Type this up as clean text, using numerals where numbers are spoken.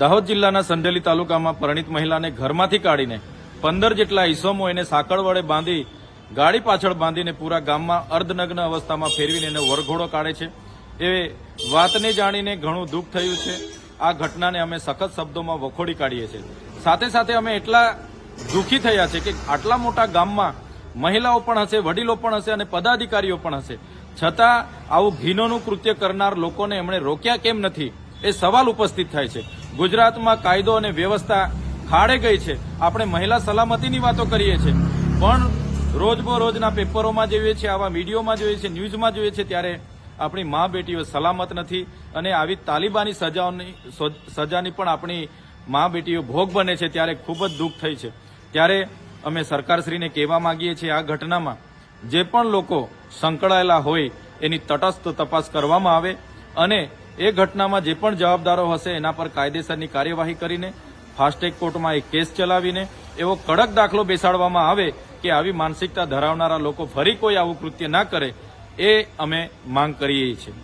દાહોદ જિલ્લાના સંડેલી તાલુકામાં પરિણીત મહિલાને ઘરમાંથી કાઢીને 15 જેટલા ઈસમો એને સાંકળ વડે બાંધી ગાડી પાછળ બાંધીને પૂરા ગામમાં અર્ધનગ્ન અવસ્થામાં ફેરવીને એને વરઘોડો કાઢે છે। એ વાતને જાણીને ઘણું દુઃખ થયું છે। આ ઘટનાને અમે સખત શબ્દોમાં વખોડી કાઢીએ છીએ। સાથે સાથે અમે એટલા દુઃખી થયા છે કે આટલા મોટા ગામમાં મહિલાઓ પણ હશે, વડીલો પણ હશે અને પદાધિકારીઓ પણ હશે, છતાં આવું ઘીનોનું કૃત્ય કરનાર લોકોને એમણે રોક્યા કેમ નથી એ સવાલ ઉપસ્થિત થાય છે। ગુજરાતમાં કાયદો અને વ્યવસ્થા ખાડે ગઈ છે। આપણે મહિલા સલામતીની વાતો કરીએ છીએ, પણ રોજબરોજના પેપરોમાં જોઈએ છીએ, આવા વિડીયોમાં જોઈએ છીએ, ન્યૂઝમાં જોઈએ છીએ, ત્યારે આપણી મા બેટીઓ સલામત નથી અને આવી તાલિબાની સજાની પણ આપણી મા બેટીઓ ભોગ બને છે, ત્યારે ખૂબ જ દુઃખ થઈ છે। ત્યારે અમે સરકારશ્રીને કહેવા માંગીએ છીએ, આ ઘટનામાં જે પણ લોકો સંકળાયેલા હોય એની તટસ્થ તપાસ કરવામાં આવે અને એ ઘટનામાં જે પણ જવાબદારો હશે એના પર કાયદેસરની કાર્યવાહી કરીને ફાસ્ટ કોર્ટમાં એક કેસ ચલાવીને એવો કડક દાખલો બેસાડવામાં આવે કે આવી માનસિકતા ધરાવનારા લોકો ફરી કોઈ આવું કૃત્ય ના કરે, એ અમે માંગ કરીએ છીએ।